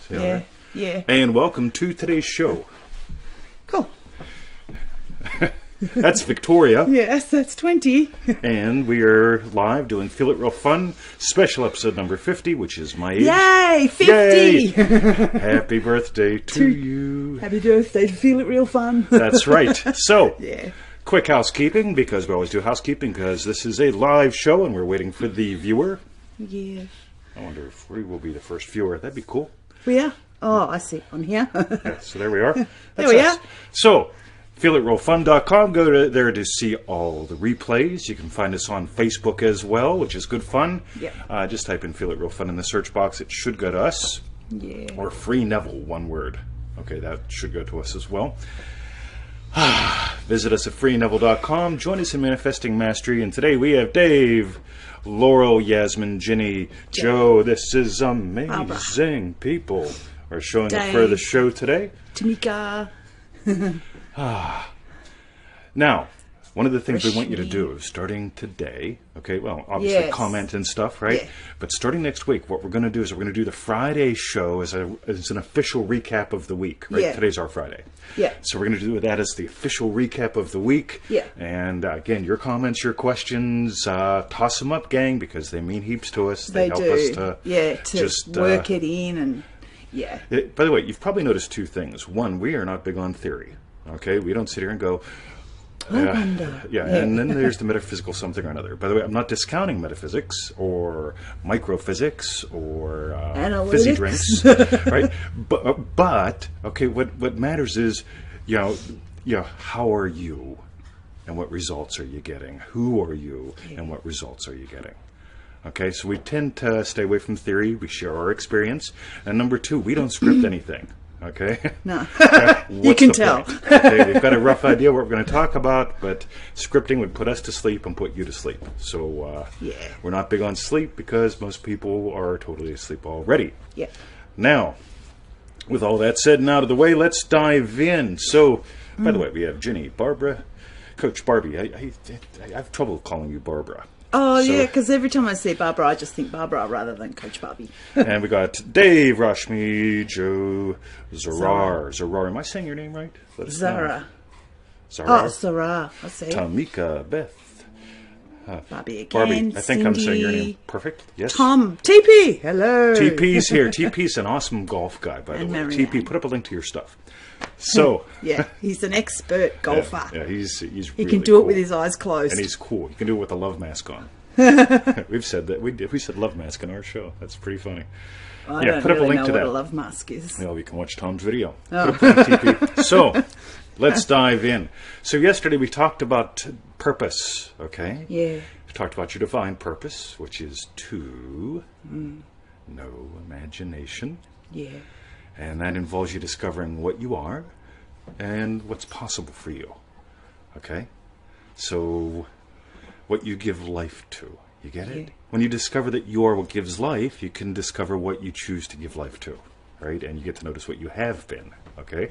See how Yeah, that- yeah. And welcome to today's show. Cool. That's Victoria, Yes, that's 20. and we are live doing Feel It Real Fun, special episode number 50, which is my age. Yay, 50! Yay! Happy birthday to you. Happy birthday to Feel It Real Fun. That's right. So, Yeah. quick housekeeping, because we always do housekeeping, because this is a live show and we're waiting for the viewer. Yeah. I wonder if we will be the first viewer. That'd be cool. We are? Oh, I see. On here. Yeah, so there we are. That's we us. are. So, feelitrealfun.com. Go there to see all the replays. You can find us on Facebook as well, which is good fun. Yeah. Just type in Feel It Real Fun in the search box. It should go to us. Yeah. Or Free Neville, one word. Okay, that should go to us as well. Visit us at freeneville.com. Join us in Manifesting Mastery. And today we have Dave, Laurel, Yasmin, Ginny, Joe. This is amazing. People are showing up for Dave. the show today. Tamika. Now, one of the things we want you to Rashmi. do is starting today, okay, well, obviously Yes. comment and stuff, right? Yeah. But starting next week, what we're going to do is we're going to do the Friday show as an official recap of the week, right? Yeah. Today's our Friday. Yeah. So we're going to do that as the official recap of the week. Yeah. And again, your comments, your questions, toss them up, gang, because they mean heaps to us. They help do. us to to just work it in and... Yeah. By the way, you've probably noticed two things. One, we are not big on theory. Okay, we don't sit here and go, wonder. yeah, and then there's the metaphysical something or another. By the way, I'm not discounting metaphysics or microphysics or fizzy Analytics. drinks, right? But okay, what matters is, how are you, and what results are you getting? Who are you, and what results are you getting? Okay, so we tend to stay away from theory. We share our experience, and number two, we don't script anything. Okay. No. What's You can the tell. point? Okay, we've got a rough idea what we're going to talk about, but scripting would put us to sleep and put you to sleep. So Yeah. we're not big on sleep because most people are totally asleep already. Yeah. Now, with all that said and out of the way, let's dive in. So, by the way, we have Ginny, Barbara, Coach Barbie. I have trouble calling you Barbara. Oh, So- yeah, because every time I see Barbara, I just think Barbara rather than Coach Barbie. And we got Dave, Rashmi, Joe, Zarar. Am I saying your name right? Let us know. Zara. Zara. Oh, Sarah. I see. Tamika, Beth, Barbie again. Barbie. I think I'm saying your Cindy. name perfect. Yes. Tom. TP. Hello. TP's here. TP's an awesome golf guy, by the And way. Marianne. TP, put up a link to your stuff. So, Yeah, he's an expert golfer. yeah, he's He really can do it cool. with his eyes closed. And he's cool. He can do it with a love mask on. We've said that. We said love mask in our show. That's pretty funny. I yeah, don't put up a really link know to what that. a love mask is. Well, you can watch Tom's video. Oh. Put up a link, TP. So, let's dive in. So yesterday we talked about purpose, okay? Yeah. We talked about your divine purpose, which is to know imagination. Yeah. And that involves you discovering what you are and what's possible for you. Okay? So, what you give life to. You get it? Yeah. When you discover that you are what gives life, you can discover what you choose to give life to. Right? And you get to notice what you have been. Okay?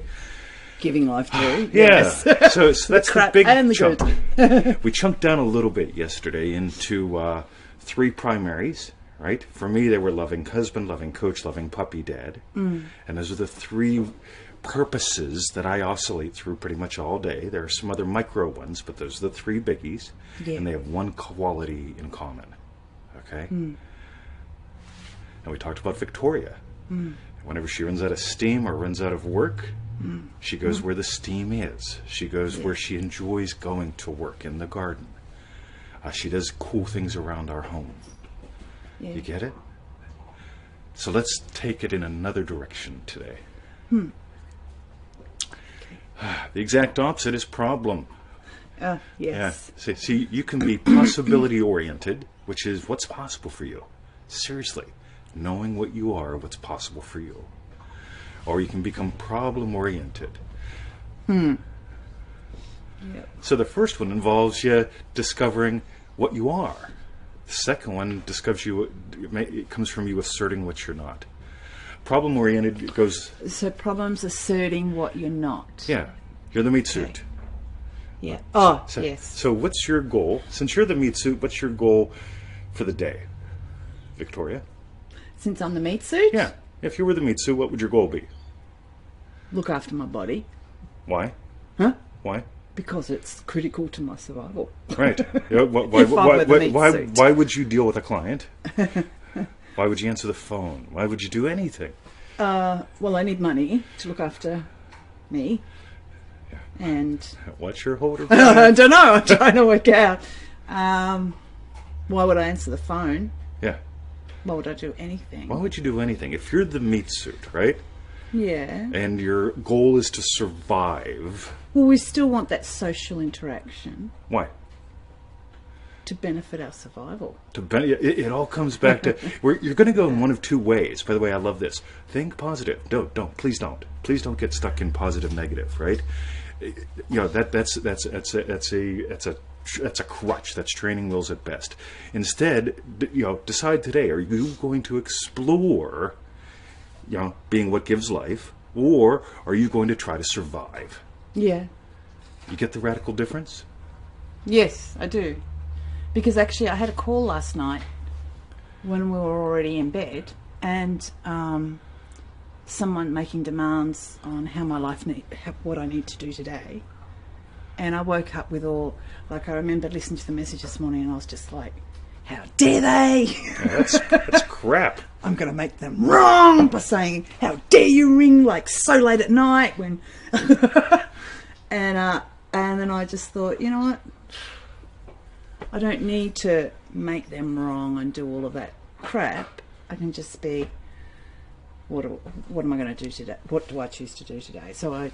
Giving life to. Yeah. Yes. So that's the crap big and the chunk. good. We chunked down a little bit yesterday into three primaries, right? For me, they were loving husband, loving coach, loving puppy dad. And those are the three purposes that I oscillate through pretty much all day. There are some other micro ones, but those are the three biggies. Yeah. And they have one quality in common. Okay? And we talked about Victoria. Whenever she runs out of steam or runs out of work, she goes where the steam is. She goes where she enjoys going to work, in the garden. She does cool things around our home. Yeah. You get it? So let's take it in another direction today. The exact opposite is problem. Yes. Yeah. See, you can be possibility oriented, which is what's possible for you. Seriously, knowing what you are, what's possible for you. Or you can become problem oriented. Yep. So the first one involves you discovering what you are. The second one it comes from you asserting what you're not. Problem oriented goes, So problems asserting what you're not. yeah, you're the meat suit. Yeah. Oh, So, yes. so what's your goal? Since you're the meat suit, what's your goal for the day, Victoria? Since I'm the meat suit? Yeah. If you were the meat suit, what would your goal be? Look after my body. Why? Huh? Why? Because it's critical to my survival. Right. Yeah, If I were the meat suit. why would you deal with a client? Why would you answer the phone? Why would you do anything? Well, I need money to look after me. And What's your holder? I don't know. I'm trying to work out. Why would I answer the phone? Yeah. Why would I do anything? Why would you do anything? If you're the meat suit, right? Yeah. And your goal is to survive. Well, we still want that social interaction Why? to benefit our survival. It all comes back to you're going to go in one of two ways. By the way, I love this. Think positive. Please don't get stuck in positive negative. Right? You know that's a crutch. That's training wheels at best. Instead, decide today: are you going to explore, being what gives life, or are you going to try to survive? Yeah. You get the radical difference? Yes, I do. Because actually I had a call last night when we were already in bed, and someone making demands on how my life what I need to do today. And I woke up with I remember listening to the message this morning, and I was just like, how dare they? Yeah, that's crap. I'm going to make them wrong by saying, how dare you ring like so late at night when... and then I just thought, you know what? I don't need to make them wrong and do all of that crap. I can just be, what am I going to do today? What do I choose to do today? So I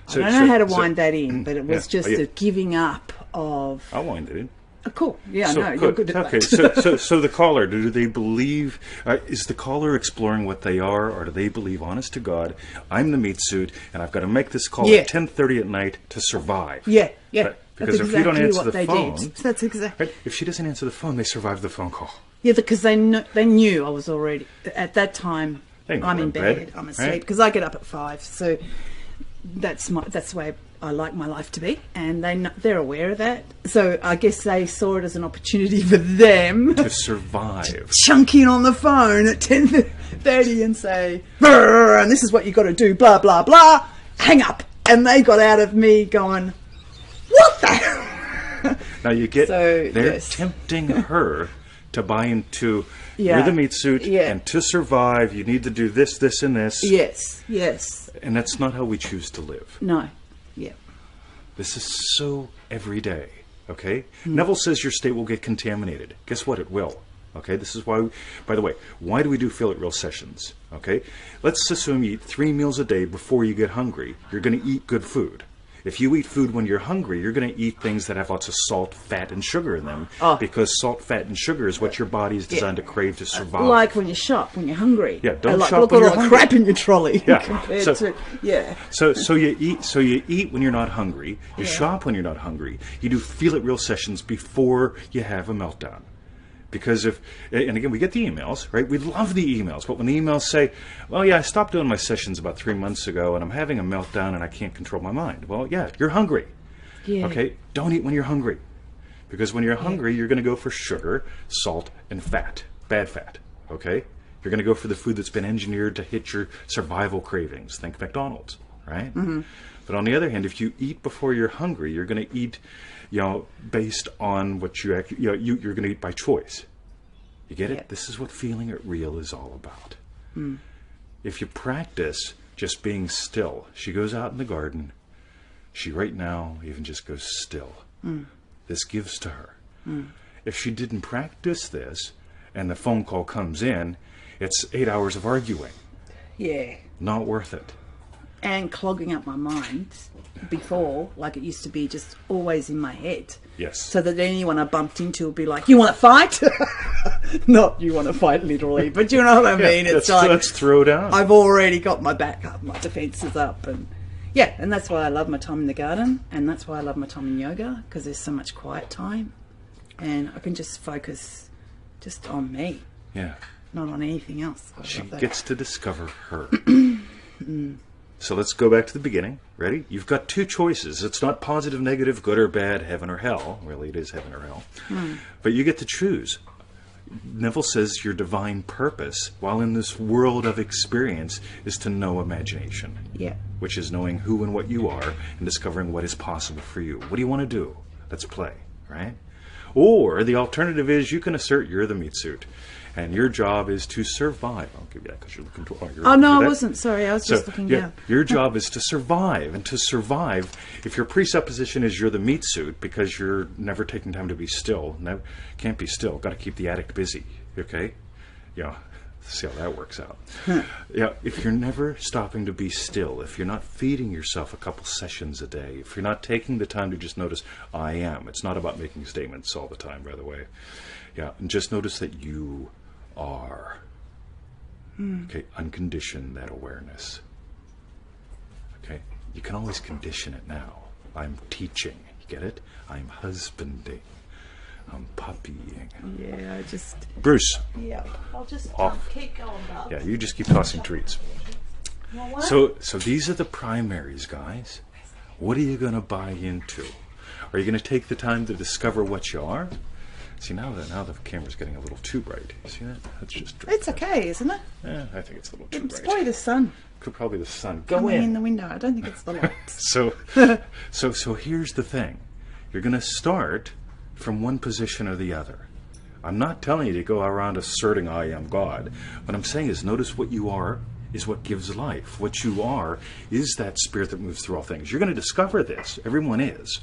don't know how to wind that in, but it was just a giving up of... I'll wind it in. Oh, cool. Yeah, So, I know. You're good at okay, that. so the caller, do they believe, is the caller exploring what they are, or do they believe, honest to God, I'm the meat suit, and I've got to make this call at 10:30 at night to survive? Yeah. Because That's if you don't exactly answer what the they phone... did. That's exactly... Right, if she doesn't answer the phone, they survive the phone call. Yeah, because they knew I was already... At that time, They know I'm we're in in bed, bed, I'm asleep, right? because I get up at 5, so that's the way I like my life to be, and they're aware of that. So I guess they saw it as an opportunity for them To survive. chunk in on the phone at 10:30 and say, "Brr, and this is what you got to do, blah, blah, blah, hang up." And they got out of me going, what the hell? Now you get, So, they're yes. tempting her to buy into, Yeah. you're the meat suit, Yeah. and to survive, you need to do this, this, and this. Yes. And that's not how we choose to live. No. Yeah. This is so everyday, okay? Hmm. Neville says your state will get contaminated. Guess what? It will. Okay, this is why, by the way, why do we do Feel It Real sessions? Okay, let's assume you eat 3 meals a day before you get hungry. You're going to eat good food. If you eat food when you're hungry, you're going to eat things that have lots of salt, fat, and sugar in them. Because salt, fat, and sugar is what your body is designed to crave to survive. Like when you shop, when you're hungry. Yeah, don't like, shop look when at you're all the hungry. crap in your trolley. Yeah, Compared so- to, yeah. So you eat when you're not hungry. You shop when you're not hungry. You do Feel It Real sessions before you have a meltdown. Because and again, we get the emails, right? We love the emails, but when the emails say, well, yeah, I stopped doing my sessions about 3 months ago and I'm having a meltdown and I can't control my mind. Well, yeah, you're hungry. Yeah. Okay? Don't eat when you're hungry. Because when you're hungry, you're going to go for sugar, salt, and fat. Bad fat. Okay? You're going to go for the food that's been engineered to hit your survival cravings. Think McDonald's, right? Mm-hmm. But on the other hand, if you eat before you're hungry, you're going to eat, based on what you're going to eat by choice. You get it? Yeah. This is what Feeling It Real is all about. Mm. If you practice just being still, she goes out in the garden. She right now even just goes still. Mm. This gives to her. If she didn't practice this and the phone call comes in, it's 8 hours of arguing. Yeah. Not worth it. And clogging up my mind before, like it used to be just always in my head. Yes. So that anyone I bumped into would be like, you want to fight? Not you want to fight literally, but you know what I mean? It's let's throw down. I've already got my back up, my defences up, and and that's why I love my time in the garden, and that's why I love my time in yoga, because there's so much quiet time, and I can just focus just on me, Yeah. not on anything else. I She love that. gets to discover her. So let's go back to the beginning. Ready? You've got two choices. It's not positive, negative, good or bad, heaven or hell. Really, it is heaven or hell. But you get to choose. Neville says your divine purpose, while in this world of experience, is to know imagination. Yeah. Which is knowing who and what you are and discovering what is possible for you. What do you want to do? Let's play, right? Or the alternative is you can assert you're the meat suit, and your job is to survive. I'll give you that because you're looking to. Oh no, I wasn't. Sorry, I was just looking down. Your job is to survive, and to survive, if your presupposition is you're the meat suit because you're never taking time to be still, can't be still. Got to keep the addict busy. Okay, yeah. See how that works out. Yeah, if you're never stopping to be still, if you're not feeding yourself a couple sessions a day, if you're not taking the time to just notice, I am. It's not about making statements all the time, by the way. Yeah, and just notice that you are. Okay, uncondition that awareness. Okay, you can always condition it now. I'm teaching. You get it? I'm husbanding. I'm puppying. Yeah, I just. Bruce. Yeah, I'll just keep going up. Yeah, you just keep tossing treats. So these are the primaries, guys. What are you going to buy into? Are you going to take the time to discover what you are? See, now the camera's getting a little too bright. You see that? That's just. It's okay, isn't it? Yeah, I think it's a little too bright. It's probably the sun. Probably the sun. Coming in the window. I don't think it's the lights. So here's the thing. You're going to start from one position or the other. I'm not telling you to go around asserting I am God. What I'm saying is notice what you are is what gives life. What you are is that spirit that moves through all things. You're going to discover this. Everyone is.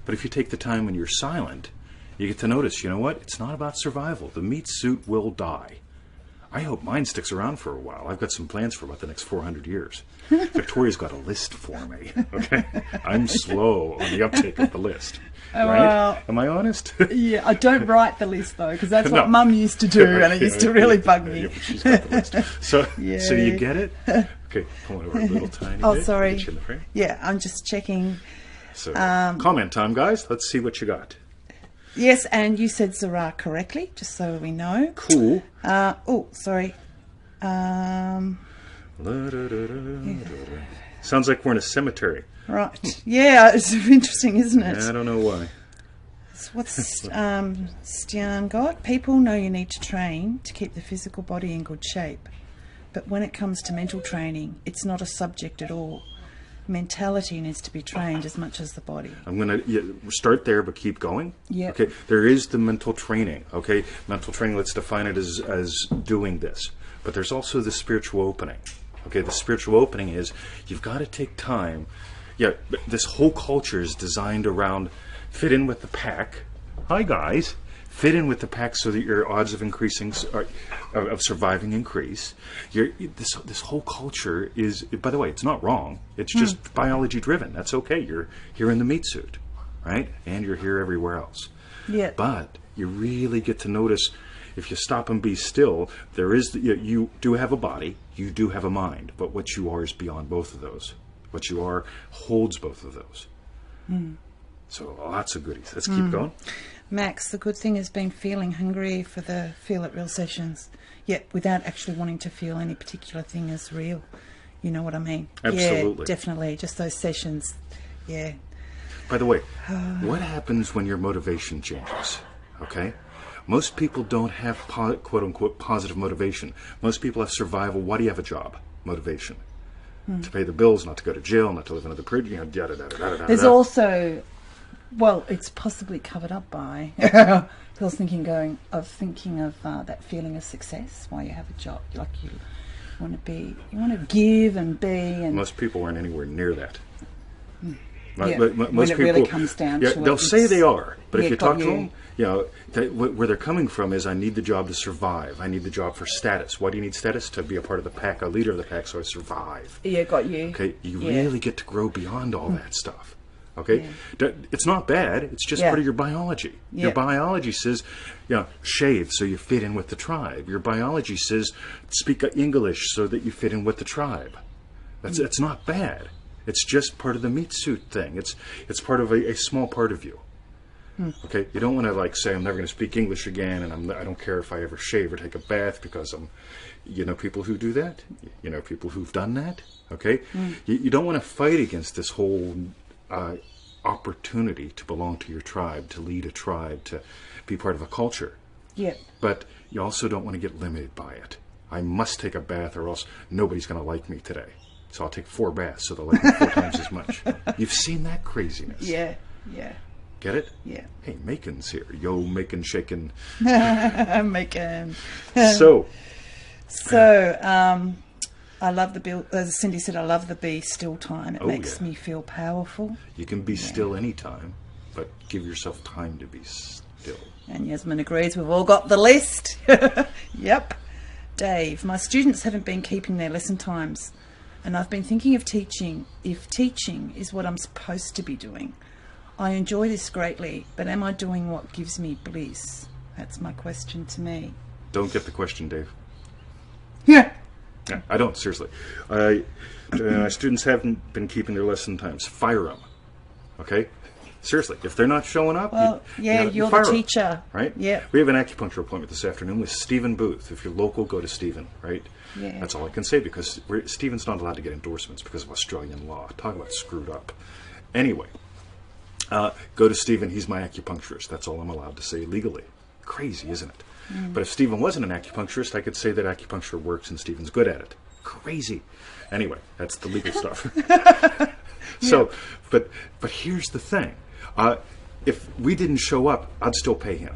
But if you take the time when you're silent, you get to notice, you know what? It's not about survival. The meat suit will die. I hope mine sticks around for a while. I've got some plans for about the next 400 years. Victoria's got a list for me. Okay, I'm slow on the uptake of the list. Right? Well, am I honest? Yeah, I don't write the list though, because that's what Mum used to do, and it used to really bug me. Yeah, she's got the list. So you get it? Okay, pull it over a little tiny bit. Oh, sorry. Get you in the frame. Yeah, I'm just checking. So comment time, guys. Let's see what you got. Yes, and you said Zara correctly, just so we know. Cool. Oh, sorry. Sounds like we're in a cemetery. Right. Yeah, it's interesting, isn't it? I don't know why. So what's Stian got? People know you need to train to keep the physical body in good shape. But when it comes to mental training, it's not a subject at all. Mentality needs to be trained as much as the body. I'm going to start there, but keep going. Yeah. Okay. There is the mental training. Okay. Mental training, let's define it as doing this. But there's also the spiritual opening. Okay. The spiritual opening is you've got to take time. Yeah. This whole culture is designed around fit in with the pack. Hi, guys. Fit in with the pack so that your odds of increasing of surviving increase. This whole culture is, by the way, it's not wrong. It's just biology driven. That's okay. You're here in the meat suit, right? And you're here everywhere else. Yeah. But you really get to notice if you stop and be still. There is you do have a body. You do have a mind. But what you are is beyond both of those. What you are holds both of those. So lots of goodies. Let's keep going. Max, the good thing has been feeling hungry for the Feel It Real sessions, yet without actually wanting to feel any particular thing as real. You know what I mean? Absolutely. Yeah, definitely. Just those sessions. Yeah. By the way, what happens when your motivation changes? Okay? Most people don't have quote-unquote positive motivation. Most people have survival. Why do you have a job? Motivation. To pay the bills, not to go to jail, not to live in another prison, There's also... Well, it's possibly covered up by. I was thinking of that feeling of success. Why you have a job, like you want to give and be. And most people aren't anywhere near that. Yeah. Most when it people, really comes down to it, they'll say they are, but if you talk to you. them, where they're coming from is, I need the job to survive. I need the job for status. Why do you need status? To be a part of the pack, a leader of the pack, so I survive. Yeah, got you. Okay, you really get to grow beyond all that stuff. Okay, it's not bad. It's just part of your biology. Your biology says, shave so you fit in with the tribe. Your biology says, speak English so that you fit in with the tribe. It's not bad. It's just part of the meat suit thing. It's part of a small part of you. Okay, you don't want to say I'm never going to speak English again, and I don't care if I ever shave or take a bath because I'm. You know people who do that. You know people who've done that. Okay, you don't want to fight against this whole. Opportunity to belong to your tribe, to lead a tribe, to be part of a culture. Yep. But you also don't want to get limited by it. I must take a bath or else nobody's going to like me today. So I'll take 4 baths so they'll like me 4 times as much. You've seen that craziness. Yeah. Yeah. Get it? Yeah. Hey, Macon's here. Yo, Macon shaking. Macon. So, I love the bill. As Cindy said, I love the be still time. It makes yeah. me feel powerful. You can be still anytime, but give yourself time to be still. And Yasmin agrees. We've all got the list. Yep. Dave, my students haven't been keeping their lesson times, and I've been thinking of teaching. If teaching is what I'm supposed to be doing, I enjoy this greatly, but am I doing what gives me bliss? That's my question to me. Don't get the question, Dave. Yeah. Yeah, I don't, seriously. Students haven't been keeping their lesson times. Fire them. Okay? Seriously, if they're not showing up, Well, you're the teacher. them, right? Yeah. We have an acupuncture appointment this afternoon with Stephen Booth. If you're local, go to Stephen, right? Yeah. That's all I can say because Stephen's not allowed to get endorsements because of Australian law. Talk about screwed up. Anyway, go to Stephen. He's my acupuncturist. That's all I'm allowed to say legally. Crazy, isn't it? But if Stephen wasn't an acupuncturist, I could say that acupuncture works and Stephen's good at it. Crazy. Anyway, that's the legal stuff. So, but here's the thing. If we didn't show up, I'd still pay him.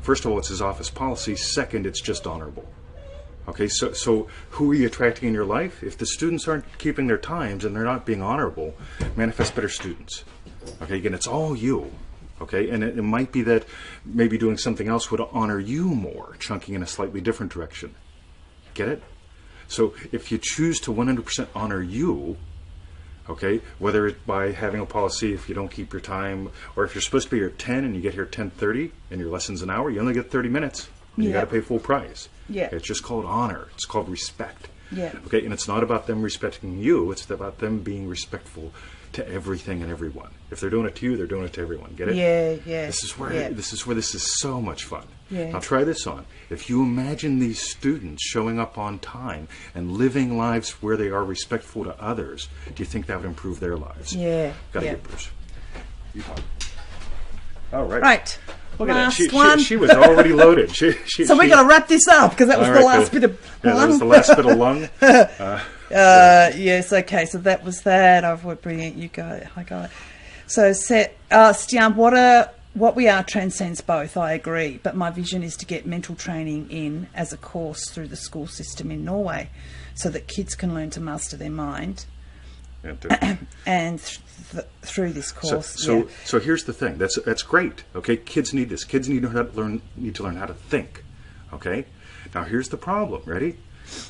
First of all, it's his office policy. Second, it's just honorable. Okay, so who are you attracting in your life? If the students aren't keeping their times and they're not being honorable, manifest better students. Okay, again, it's all you. Okay, and it might be that maybe doing something else would honor you more, chunking in a slightly different direction. Get it? So if you choose to 100% honor you, okay, whether it's by having a policy if you don't keep your time, or if you're supposed to be here at 10 and you get here at 10:30 and your lesson's an hour, you only get 30 minutes. And you got to pay full price. Yeah. Okay, it's just called honor. It's called respect. Yeah. Okay, and it's not about them respecting you. It's about them being respectful to everything and everyone. If they're doing it to you, they're doing it to everyone. Get it? Yeah, yeah. This is where yeah. this is so much fun. Yeah. Now try this on. If you imagine these students showing up on time and living lives where they are respectful to others, do you think that would improve their lives? Yeah. Gotta yeah. get Bruce. You talk. All right. Right. Look at Last that. one. She was already loaded. So we're going to wrap this up because that was All the right, last good. bit of Yeah, lung. that was the last bit of lung. Yes, okay, so that was that. I've brilliant. You go. I got it. So, Stian, what we are transcends both, I agree, but my vision is to get mental training in as a course through the school system in Norway so that kids can learn to master their mind. And through this course. So here's the thing. That's great. Okay, kids need this. Kids need to learn how to think. Okay. Now here's the problem. Ready?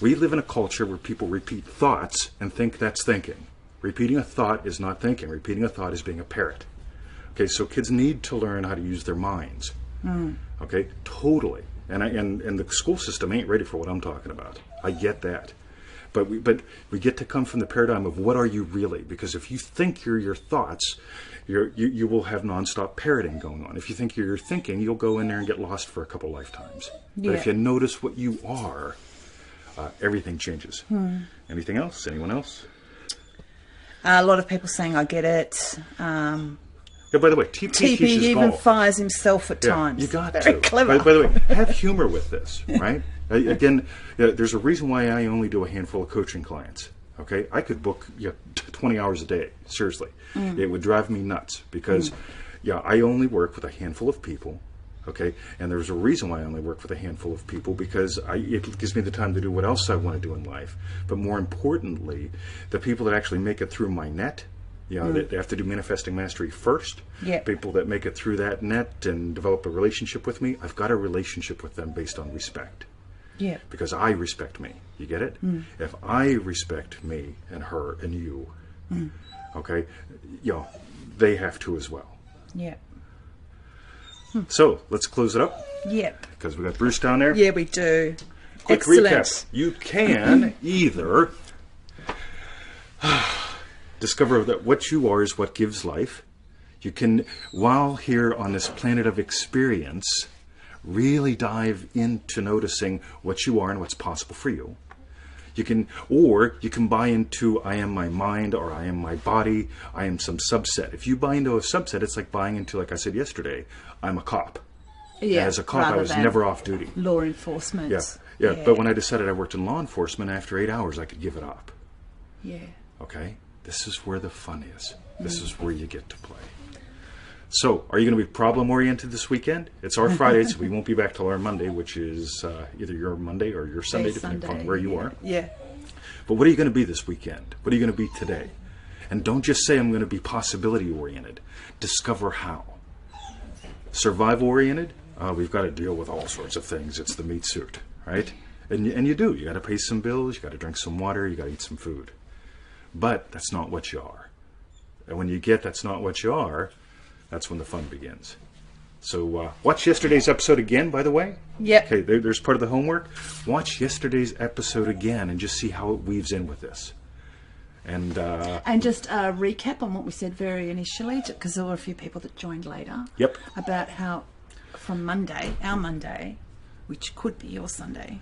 We live in a culture where people repeat thoughts and think that's thinking. Repeating a thought is not thinking. Repeating a thought is being a parrot. Okay, so kids need to learn how to use their minds. Okay, totally. And the school system ain't ready for what I'm talking about. I get that. But we get to come from the paradigm of what are you really? Because if you think you're your thoughts, you will have nonstop parroting going on. If you think you're your thinking, you'll go in there and get lost for a couple lifetimes. But if you notice what you are, everything changes. Anything else? Anyone else? A lot of people saying, I get it. Yeah, by the way, TP teaches even golf. fires himself at Yeah, times. you got Very to. clever. By the way, have humor with this, right? Again, there's a reason why I only do a handful of coaching clients. Okay, I could book 20 hours a day. Seriously, it would drive me nuts because, I only work with a handful of people. Okay, and there's a reason why I only work with a handful of people because it gives me the time to do what else I want to do in life. But more importantly, the people that actually make it through my net. They have to do manifesting mastery first. People that make it through that net and develop a relationship with me, I've got a relationship with them based on respect. Yeah. Because I respect me. You get it? If I respect me and her and you, okay, they have to as well. Yeah. So let's close it up. Yep. Because we got Bruce down there. Yeah, we do. Quick Excellent. recap. You can either discover that what you are is what gives life. You can, while here on this planet of experience, really dive into noticing what you are and what's possible for you. You can buy into I am my mind or I am my body, I am some subset. If you buy into a subset, it's like buying into, like I said yesterday, I'm a cop. Yeah, As a cop, I rather was than never off duty. law enforcement. Yeah. But when I decided I worked in law enforcement, after 8 hours, I could give it up. Yeah. Okay? This is where the fun is. This is where you get to play. So, are you going to be problem-oriented this weekend? It's our Friday, so we won't be back till our Monday, which is either your Monday or your Sunday, depending upon where you are. Yeah. But what are you going to be this weekend? What are you going to be today? And don't just say, I'm going to be possibility-oriented. Discover how. Survival-oriented? We've got to deal with all sorts of things. It's the meat suit, right? And you do. You got to pay some bills. You got to drink some water. You got to eat some food. But that's not what you are. And when you get that's not what you are, that's when the fun begins. So watch yesterday's episode again, by the way. Yep. Okay, there's part of the homework. Watch yesterday's episode again and just see how it weaves in with this. And just a recap on what we said very initially, because there were a few people that joined later. Yep. About how from Monday, our Monday, which could be your Sunday,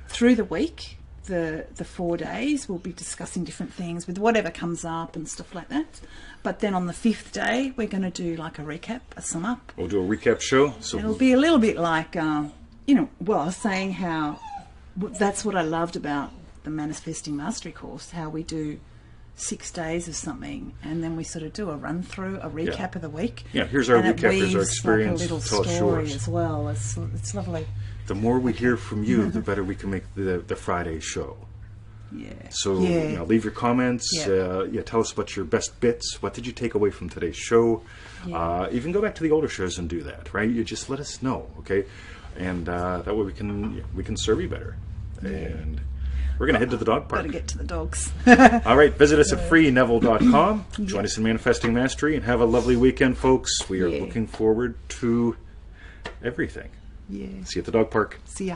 through the week, the 4 days, we'll be discussing different things with whatever comes up and stuff like that. But then on the 5th day, we're going to do like a recap, a sum up. we'll do a recap show. So It'll be a little bit like, I was saying how that's what I loved about the Manifesting Mastery course, how we do 6 days of something and then we sort of do a run through, a recap of the week. Yeah, here's our and recap, here's our weaves experience, like a tell little us story yours. as well. It's lovely. The more we hear from you, the better we can make the Friday show. Yeah. So yeah. leave your comments. Yeah. Tell us about your best bits. What did you take away from today's show? Yeah. You can go back to the older shows and do that, right? You just let us know, okay? And that way we can serve you better. Yeah. And we're going to head to the dog park. Got to get to the dogs. All right, visit us at freeneville.com. Join us in Manifesting Mastery and have a lovely weekend, folks. We are looking forward to everything. Yeah. See you at the dog park. See ya.